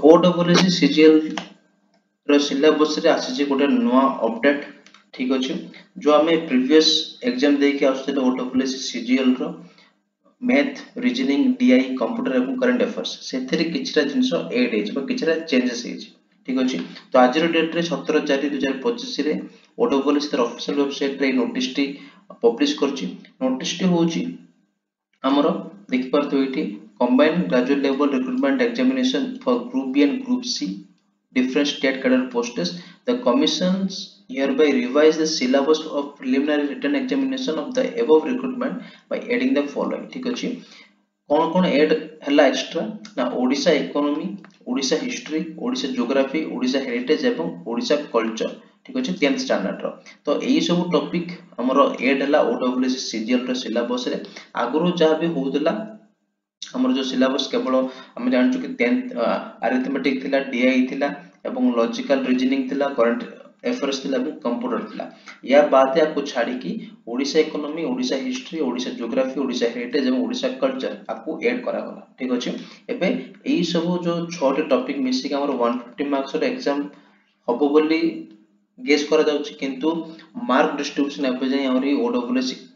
OSSC CGL रो syllabus रे आसी गोटे नुआ अपडेट ठीक अछि जो हमें प्रीवियस एग्जाम दे के आसले OSSC CGL रो मैथ रीजनिंग डीआई कंप्यूटर एवं करंट अफेयर्स सेथरे किछरा जिंस ऐड हे छ किछरा चेंजेस हे छ ठीक अछि तो आज रो डेट रे 17/4/2025 रे OSSC तर ऑफिशियल वेबसाइट रे नोटिस टी पब्लिश करछि नोटिस टी होछि हमरो देखि परतो एठी combined graduate level recruitment examination for group B and group C different state cadre posts. The commissions hereby revise the syllabus of preliminary written examination of the above recruitment by adding the following. ठीक अछि कौन कौन add हला extra ना Odisha economy Odisha history Odisha geography Odisha heritage एवं Odisha culture ठीक अछि 10th standard रो तो एई सब टॉपिक हमरो ऐड हला OSSC CGL रो सिलेबस रे आगरो जा भी होतला हमर जो सिलेबस केवल हम जानछु कि 10th अरिथमेटिक थिला डीआई थिला एवं लॉजिकल रीजनिंग थिला करंट अफेयर्स थिला एवं कंप्यूटर थिला या बात या को छाडी कि Odisha economy Odisha history Odisha geography Odisha heritage एवं ओडिशा कल्चर आपको ऐड करा गला ठीक अछि एबे एई सब जो 6 टे टॉपिक मिसी के हमर 150 मार्क्स रो एग्जाम हबो बोली गेस करा जाउछि किंतु मार्क डिस्ट्रीब्यूशन एबे जाय हमरी OSSC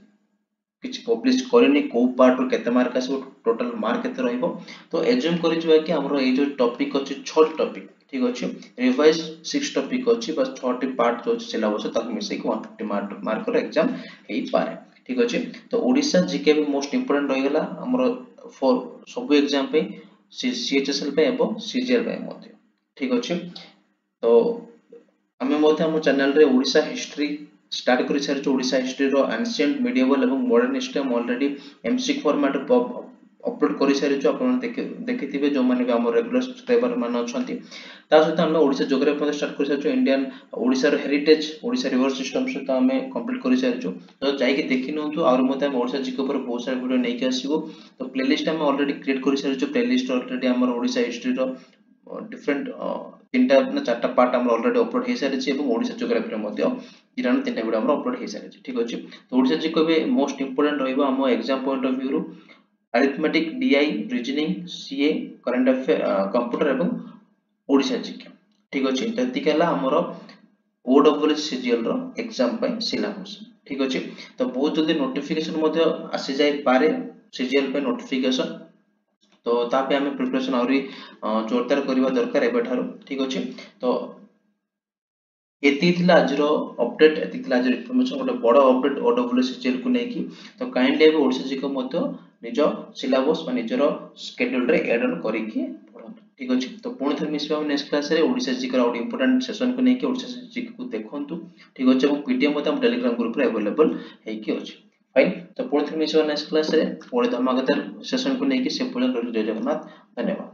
किछ पब्लिश करनी को पार्ट रो केते मार्क आसो टोटल मार्क केते रहइबो तो एज्यूम करि जबा कि हमरो ए जो टॉपिक अछि 6 टॉपिक ठीक अछि रिवाइज 6 टॉपिक अछि बस 6 टी पार्ट जो सिलेबस तक मिसे के 150 मार्क रो एग्जाम हेई पारे ठीक अछि तो ओडिशा जीके भी मोस्ट इंपोर्टेंट रहि गेला हमरो फॉर सब एग्जाम पे CHSL पे एबो CGL पे मते ठीक अछि तो हमें मते हम चैनल रे ओडिशा हिस्ट्री स्टार्ट करि सारि ओडिशा हिस्ट्री रो एंशिएंट मिडिएवल एवं मॉडर्न हिस्ट्री हम ऑलरेडी एमसीक्यू फॉर्मेट अपलोड करि सारि आपण देखिथिबे जो माने भी हमर रेगुलर सब्सक्राइबर मान अछंती ता सहित हम ओडिशा ज्योग्राफी में स्टार्ट करि सारि इंडियन ओडिशा रो हेरिटेज ओडिशा रिवर सिस्टम सहित हम कंप्लीट करि सारि तो जाई के देखि नंतु और मते हम ओडिशा जीके पर बहुत सारा वीडियो नै के आसीबो तो प्लेलिस्ट हम ऑलरेडी क्रिएट करि सारि प्लेलिस्ट ऑलरेडी हमर ओडिशा हिस्ट्री रो डिफरेंट तीनटा ना चारटा पार्ट हम ऑलरेडी अपलोड हे सारि एवं ओडिशा ज्योग्राफी रे मध्ये इरान तीनटा वीडियो हम अपलोड हे सारि ठीक अछि तो ओडिशा जी को भी मोस्ट इंपोर्टेंट रहइबो हम एग्जाम पॉइंट ऑफ व्यू रो arithmetic DI reasoning CA current affair computer एवं ओडिशा जी के ठीक अछि तति केला हमरो OSSC CGL रो एग्जाम पे सिलेबस ठीक अछि तो बहुत जल्दी नोटिफिकेशन मध्ये आसी जाय पारे CGL पे नोटिफिकेशन तो तापे हमें प्रिपरेशन और जोरदार करबा दरकार एबेठारो ठीक अछि तो एति थिला आजरो अपडेट एति थिला आज इन्फॉर्मेशन गोटे बड़ अपडेट OSSC CGL को नै की तो काइंडली एबे ओडिशा जी को मतो निजो सिलेबस बा निजरो शेड्यूल रे ऐड ऑन करि के पढो ठीक अछि तो पुणी थर मिसबा नेक्स्ट क्लास रे ओडिशा जी का इंपोर्टेंट सेशन को नै की ओडिशा जी को देखंतु ठीक अछि और पीडीएफ मते हम टेलीग्राम ग्रुप रे अवेलेबल है की अछि फाइन तो पुणी थर मिसबा नेक्स्ट क्लास रे पुणी धमाकेदार सेशन को नै की से पुणी जय जगन्नाथ धन्यवाद।